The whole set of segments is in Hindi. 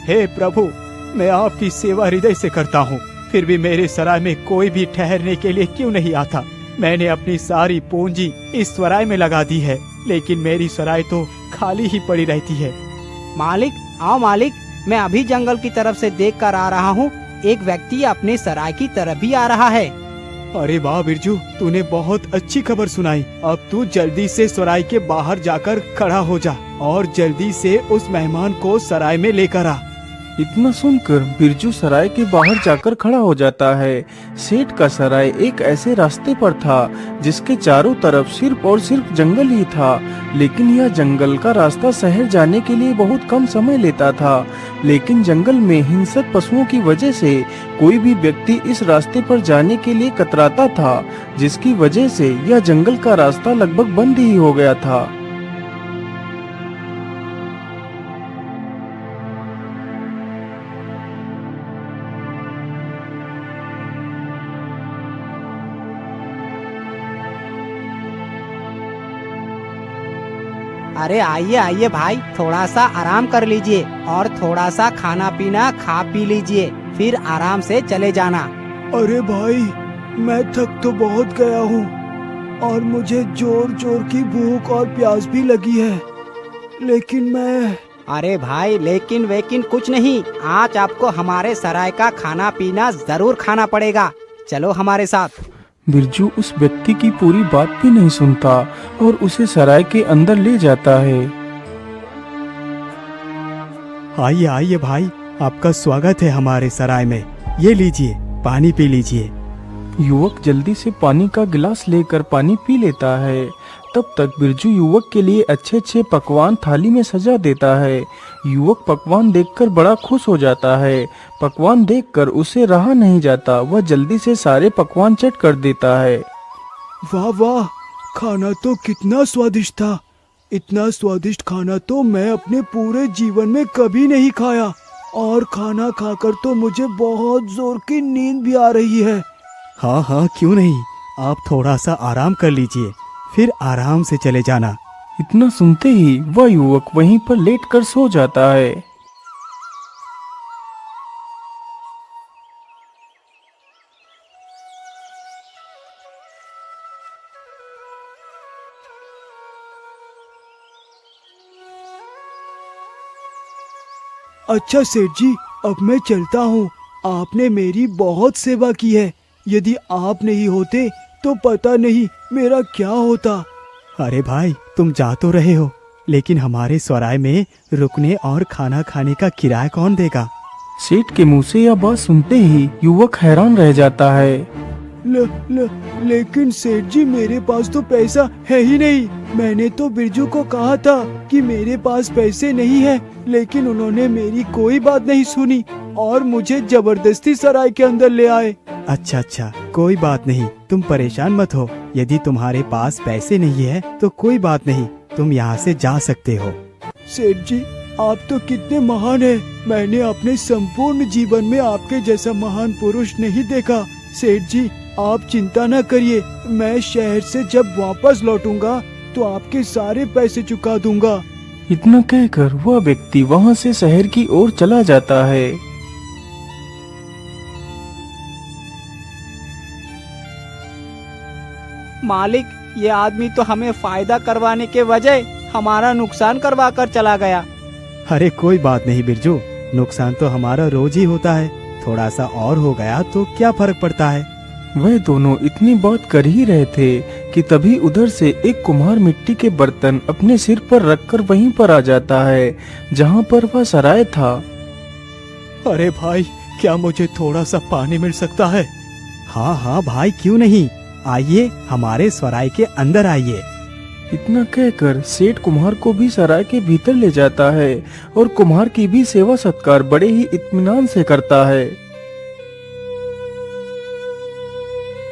हे प्रभु, मैं आपकी सेवा हृदय से करता हूँ, फिर भी मेरे सराय में कोई भी ठहरने के लिए क्यों नहीं आता? मैंने अपनी सारी पूंजी इस सराय में लगा दी है, लेकिन मेरी सराय तो खाली ही पड़ी रहती है। मालिक, आओ मालिक, मैं अभी जंगल की तरफ से देख कर आ रहा हूँ। एक व्यक्ति अपने सराय की तरफ भी आ रहा है। अरे वाह बिरजू, तूने बहुत अच्छी खबर सुनाई। अब तू जल्दी से सराय के बाहर जाकर खड़ा हो जा और जल्दी से उस मेहमान को सराय में लेकर आ। इतना सुनकर बिरजू सराय के बाहर जाकर खड़ा हो जाता है। सेठ का सराय एक ऐसे रास्ते पर था जिसके चारों तरफ सिर्फ और सिर्फ जंगल ही था, लेकिन यह जंगल का रास्ता शहर जाने के लिए बहुत कम समय लेता था। लेकिन जंगल में हिंसक पशुओं की वजह से कोई भी व्यक्ति इस रास्ते पर जाने के लिए कतराता था, जिसकी वजह से यह जंगल का रास्ता लगभग बंद ही हो गया था। अरे आइए आइए भाई, थोड़ा सा आराम कर लीजिए और थोड़ा सा खाना पीना खा पी लीजिए, फिर आराम से चले जाना। अरे भाई, मैं थक तो बहुत गया हूँ और मुझे जोर जोर की भूख और प्यास भी लगी है, लेकिन मैं... अरे भाई, लेकिन वेकिन कुछ नहीं, आज आपको हमारे सराय का खाना पीना जरूर खाना पड़ेगा। चलो हमारे साथ। बिरजू उस व्यक्ति की पूरी बात भी नहीं सुनता और उसे सराय के अंदर ले जाता है। आइए आइए भाई, आपका स्वागत है हमारे सराय में। ये लीजिए, पानी पी लीजिए। युवक जल्दी से पानी का गिलास लेकर पानी पी लेता है। तब तक बिरजू युवक के लिए अच्छे अच्छे पकवान थाली में सजा देता है। युवक पकवान देखकर बड़ा खुश हो जाता है। पकवान देखकर उसे रहा नहीं जाता, वह जल्दी से सारे पकवान चट कर देता है। वाह वाह, खाना तो कितना स्वादिष्ट था। इतना स्वादिष्ट खाना तो मैं अपने पूरे जीवन में कभी नहीं खाया, और खाना खाकर तो मुझे बहुत जोर की नींद भी आ रही है। हाँ हाँ, क्यों नहीं, आप थोड़ा सा आराम कर लीजिए, फिर आराम से चले जाना। इतना सुनते ही वह युवक वहीं पर लेटकर सो जाता है। अच्छा सेठ जी, अब मैं चलता हूँ। आपने मेरी बहुत सेवा की है। यदि आप नहीं होते तो पता नहीं मेरा क्या होता। अरे भाई, तुम जा तो रहे हो, लेकिन हमारे सराय में रुकने और खाना खाने का किराया कौन देगा? सेठ के मुंह से यह बात सुनते ही युवक हैरान रह जाता है। लेकिन सेठ जी, मेरे पास तो पैसा है ही नहीं। मैंने तो बिरजू को कहा था कि मेरे पास पैसे नहीं है, लेकिन उन्होंने मेरी कोई बात नहीं सुनी और मुझे जबरदस्ती सराय के अंदर ले आए। अच्छा, कोई बात नहीं, तुम परेशान मत हो। यदि तुम्हारे पास पैसे नहीं है तो कोई बात नहीं, तुम यहाँ से जा सकते हो। सेठ जी, आप तो कितने महान हैं। मैंने अपने संपूर्ण जीवन में आपके जैसा महान पुरुष नहीं देखा। सेठ जी, आप चिंता न करिए, मैं शहर से जब वापस लौटूंगा तो आपके सारे पैसे चुका दूंगा। इतना कहकर वह व्यक्ति वहाँ से शहर की ओर चला जाता है। मालिक, ये आदमी तो हमें फायदा करवाने के वजह हमारा नुकसान करवा कर चला गया। अरे कोई बात नहीं बिरजू, नुकसान तो हमारा रोज ही होता है। थोड़ा सा और हो गया तो क्या फर्क पड़ता है। वह दोनों इतनी बात कर ही रहे थे कि तभी उधर से एक कुम्हार मिट्टी के बर्तन अपने सिर पर रखकर वहीं पर आ जाता है जहाँ पर वह सराय था। अरे भाई, क्या मुझे थोड़ा सा पानी मिल सकता है? हाँ भाई, क्यों नहीं, आइए हमारे सराय के अंदर आइए। इतना कहकर सेठ कुम्हार को भी सराय के भीतर ले जाता है और कुम्हार की भी सेवा सत्कार बड़े ही इत्मीनान से करता है।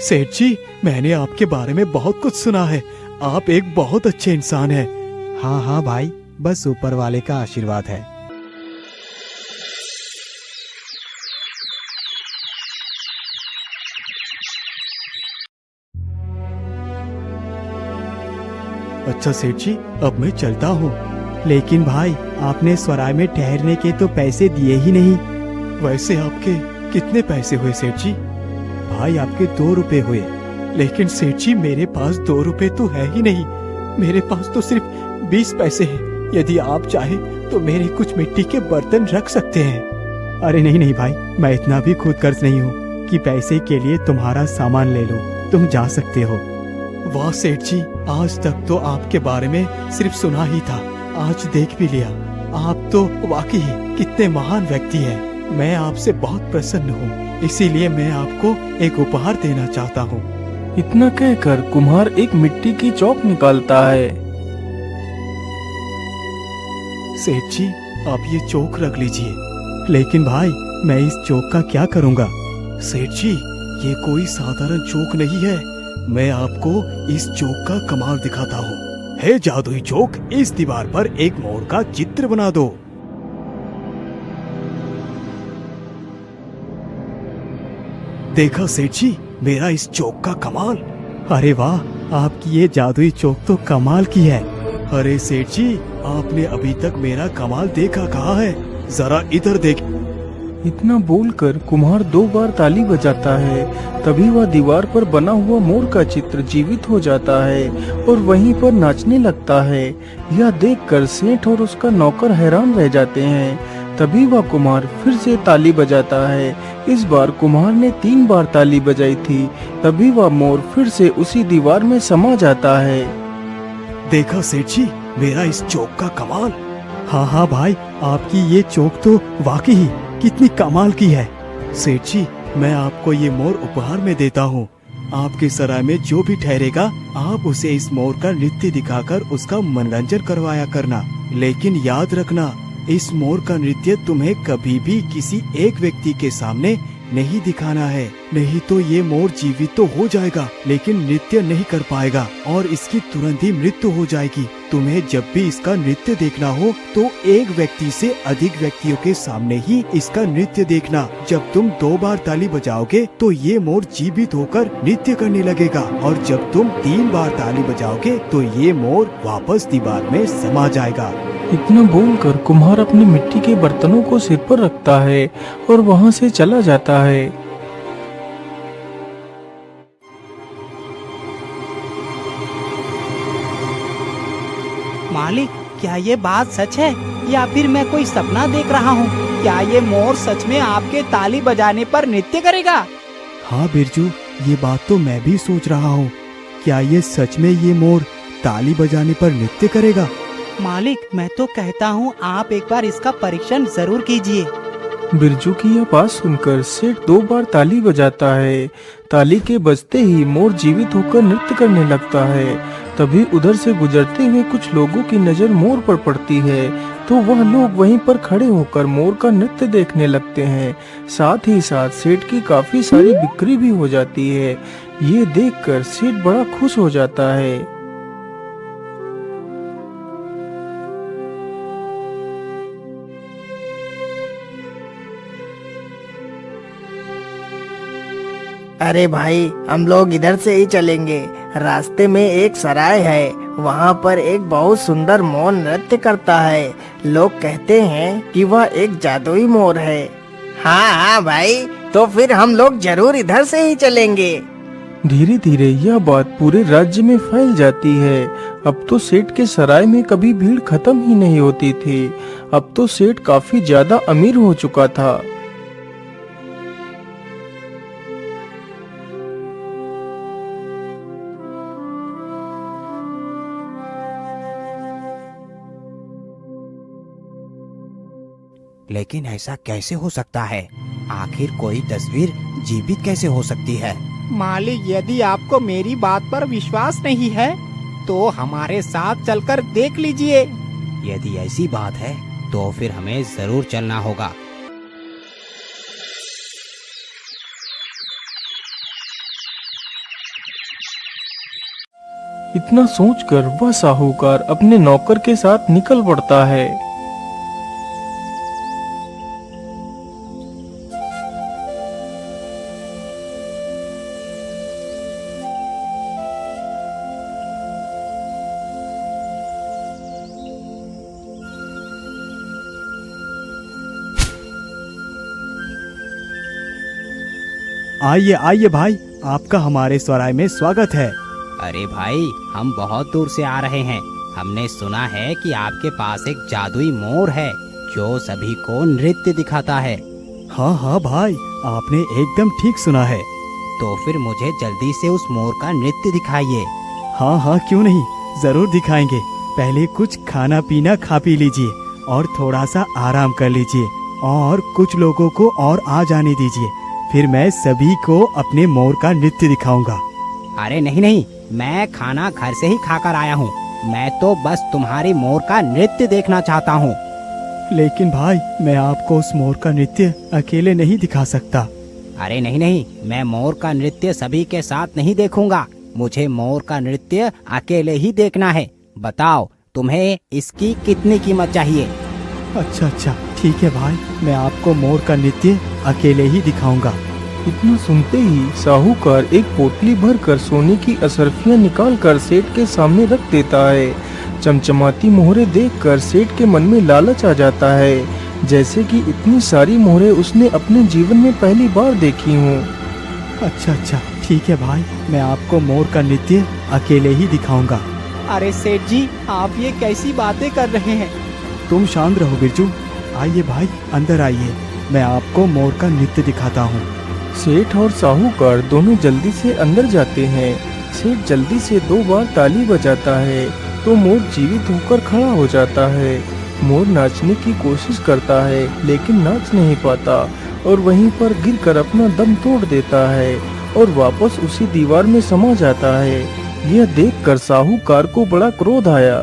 सेठ जी, मैंने आपके बारे में बहुत कुछ सुना है। आप एक बहुत अच्छे इंसान हैं। हाँ भाई, बस ऊपर वाले का आशीर्वाद है। अच्छा सेठ जी, अब मैं चलता हूँ। लेकिन भाई आपने सराय में ठहरने के तो पैसे दिए ही नहीं। वैसे आपके कितने पैसे हुए सेठ जी? भाई आपके 2 रुपए हुए। लेकिन सेठ जी मेरे पास 2 रुपए तो है ही नहीं, मेरे पास तो सिर्फ 20 पैसे हैं। यदि आप चाहे तो मेरे कुछ मिट्टी के बर्तन रख सकते हैं। अरे नहीं नहीं भाई, मैं इतना भी खुद कर्ज नहीं हूँ कि पैसे के लिए तुम्हारा सामान ले लो। तुम जा सकते हो। वाह सेठ जी, आज तक तो आपके बारे में सिर्फ सुना ही था, आज देख भी लिया। आप तो वाकई कितने महान व्यक्ति हैं। मैं आपसे बहुत प्रसन्न हूँ, इसीलिए मैं आपको एक उपहार देना चाहता हूँ। इतना कहकर कुम्हार एक मिट्टी की चौक निकालता है। सेठ जी आप ये चौक रख लीजिए। लेकिन भाई मैं इस चौक का क्या करूँगा? सेठ जी ये कोई साधारण चौक नहीं है, मैं आपको इस चौक का कमाल दिखाता हूँ। हे जादुई चौक, इस दीवार पर एक मोर का चित्र बना दो। देखा सेठ जी मेरा इस चौक का कमाल? अरे वाह, आपकी ये जादुई चौक तो कमाल की है। अरे सेठ जी आपने अभी तक मेरा कमाल देखा कहाँ है? जरा इधर देख। इतना बोलकर कुम्हार 2 बार ताली बजाता है। तभी वह दीवार पर बना हुआ मोर का चित्र जीवित हो जाता है और वहीं पर नाचने लगता है। यह देखकर सेठ और उसका नौकर हैरान रह जाते हैं। तभी वह कुम्हार फिर से ताली बजाता है। इस बार कुम्हार ने 3 बार ताली बजाई थी। तभी वह मोर फिर से उसी दीवार में समा जाता है। देखा सेठ जी मेरा इस चौक का कमाल? हाँ हाँ भाई, आपकी ये चौक तो वाकई कितनी कमाल की है। सेठ जी मैं आपको ये मोर उपहार में देता हूँ। आपके सराय में जो भी ठहरेगा आप उसे इस मोर का नृत्य दिखाकर उसका मनोरंजन करवाया करना। लेकिन याद रखना, इस मोर का नृत्य तुम्हें कभी भी किसी एक व्यक्ति के सामने नहीं दिखाना है, नहीं तो ये मोर जीवित तो हो जाएगा लेकिन नृत्य नहीं कर पाएगा और इसकी तुरंत ही मृत्यु हो जाएगी। तुम्हें जब भी इसका नृत्य देखना हो तो एक व्यक्ति से अधिक व्यक्तियों के सामने ही इसका नृत्य देखना। जब तुम 2 बार ताली बजाओगे तो ये मोर जीवित होकर नृत्य करने लगेगा और जब तुम 3 बार ताली बजाओगे तो ये मोर वापस दीवार में समा जाएगा। इतना बोलकर कुम्हार अपने मिट्टी के बर्तनों को सिर पर रखता है और वहाँ से चला जाता है। मालिक क्या ये बात सच है या फिर मैं कोई सपना देख रहा हूँ? क्या ये मोर सच में आपके ताली बजाने पर नृत्य करेगा? हाँ बिरजू, ये बात तो मैं भी सोच रहा हूँ। क्या ये सच में ये मोर ताली बजाने पर नृत्य करेगा? मालिक मैं तो कहता हूँ आप एक बार इसका परीक्षण जरूर कीजिए। बिरजू की यह बात सुनकर सेठ 2 बार ताली बजाता है। ताली के बजते ही मोर जीवित होकर नृत्य करने लगता है। तभी उधर से गुजरते हुए कुछ लोगों की नजर मोर पर पड़ती है तो वह लोग वहीं पर खड़े होकर मोर का नृत्य देखने लगते हैं। साथ ही साथ सेठ की काफी सारी बिक्री भी हो जाती है। ये देखकर सेठ बड़ा खुश हो जाता है। अरे भाई हम लोग इधर से ही चलेंगे। रास्ते में एक सराय है, वहाँ पर एक बहुत सुंदर मोर नृत्य करता है। लोग कहते हैं कि वह एक जादुई मोर है। हाँ हाँ भाई, तो फिर हम लोग जरूर इधर से ही चलेंगे। धीरे धीरे यह बात पूरे राज्य में फैल जाती है। अब तो सेठ के सराय में कभी भीड़ खत्म ही नहीं होती थी। अब तो सेठ काफी ज्यादा अमीर हो चुका था। लेकिन ऐसा कैसे हो सकता है? आखिर कोई तस्वीर जीवित कैसे हो सकती है? मालिक यदि आपको मेरी बात पर विश्वास नहीं है तो हमारे साथ चलकर देख लीजिए। यदि ऐसी बात है तो फिर हमें जरूर चलना होगा। इतना सोचकर वह साहूकार अपने नौकर के साथ निकल पड़ता है। आइए आइए भाई, आपका हमारे सराय में स्वागत है। अरे भाई, हम बहुत दूर से आ रहे हैं। हमने सुना है कि आपके पास एक जादुई मोर है जो सभी को नृत्य दिखाता है। हाँ हाँ भाई, आपने एकदम ठीक सुना है। तो फिर मुझे जल्दी से उस मोर का नृत्य दिखाइए। हाँ हाँ, क्यों नहीं, जरूर दिखाएंगे। पहले कुछ खाना पीना खा पी लीजिए और थोड़ा सा आराम कर लीजिए और कुछ लोगों को और आ जाने दीजिए, फिर मैं सभी को अपने मोर का नृत्य दिखाऊंगा। अरे नहीं नहीं, मैं खाना घर से ही खाकर आया हूँ। मैं तो बस तुम्हारी मोर का नृत्य देखना चाहता हूँ। लेकिन भाई, मैं आपको उस मोर का नृत्य अकेले नहीं दिखा सकता। अरे नहीं नहीं, मैं मोर का नृत्य सभी के साथ नहीं देखूंगा। मुझे मोर का नृत्य अकेले ही देखना है। बताओ, तुम्हें इसकी कितनी कीमत चाहिए? अच्छा अच्छा, ठीक है भाई, मैं आपको मोर का नृत्य अकेले ही दिखाऊंगा। इतना सुनते ही साहूकार एक पोटली भरकर सोने की असरफियां निकालकर सेठ के सामने रख देता है। चमचमाती मोहरे देखकर सेठ के मन में लालच आ जाता है, जैसे कि इतनी सारी मोहरे उसने अपने जीवन में पहली बार देखी हों। अच्छा अच्छा, ठीक है भाई, मैं आपको मोर का नृत्य अकेले ही दिखाऊंगा। अरे सेठ जी, आप ये कैसी बातें कर रहे हैं? तुम शांत रहो बिरजू। आइए भाई, अंदर आइए, मैं आपको मोर का नृत्य दिखाता हूँ। सेठ और साहूकार दोनों जल्दी से अंदर जाते हैं। सेठ जल्दी से 2 बार ताली बजाता है तो मोर जीवित होकर खड़ा हो जाता है। मोर नाचने की कोशिश करता है लेकिन नाच नहीं पाता और वहीं पर गिरकर अपना दम तोड़ देता है और वापस उसी दीवार में समा जाता है। यह देखकर साहूकार को बड़ा क्रोध आया।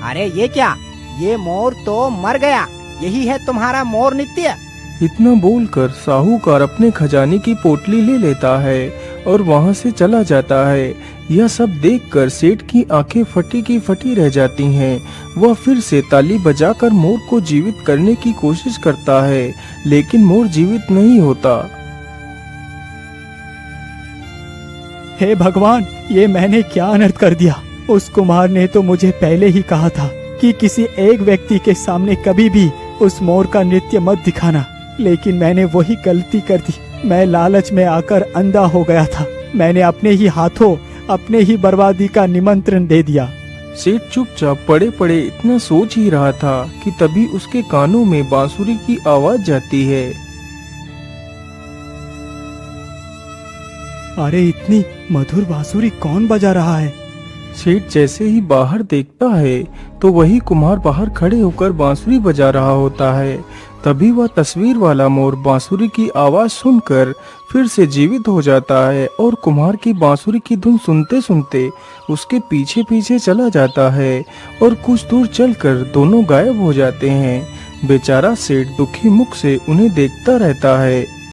अरे ये क्या, ये मोर तो मर गया। यही है तुम्हारा मोर नृत्य? इतना बोलकर साहूकार अपने खजाने की पोटली ले लेता है और वहां से चला जाता है। यह सब देखकर सेठ की आंखें फटी की फटी रह जाती हैं। वह फिर से ताली बजाकर मोर को जीवित करने की कोशिश करता है, लेकिन मोर जीवित नहीं होता। हे भगवान, ये मैंने क्या अनर्थ कर दिया। उस कुम्हार ने तो मुझे पहले ही कहा था कि किसी एक व्यक्ति के सामने कभी भी उस मोर का नृत्य मत दिखाना, लेकिन मैंने वही गलती कर दी। मैं लालच में आकर अंधा हो गया था। मैंने अपने ही हाथों अपने ही बर्बादी का निमंत्रण दे दिया। सेठ चुपचाप पड़े पड़े इतना सोच ही रहा था कि तभी उसके कानों में बांसुरी की आवाज जाती है। अरे, इतनी मधुर बांसुरी कौन बजा रहा है? सेठ जैसे ही बाहर देखता है तो वही कुम्हार बाहर खड़े होकर बांसुरी बजा रहा होता है। तभी वह तस्वीर वाला मोर बांसुरी की आवाज सुनकर फिर से जीवित हो जाता है और कुम्हार की बांसुरी की धुन सुनते सुनते उसके पीछे पीछे चला जाता है और कुछ दूर चलकर दोनों गायब हो जाते हैं। बेचारा सेठ दुखी मुख से उन्हें देखता रहता है।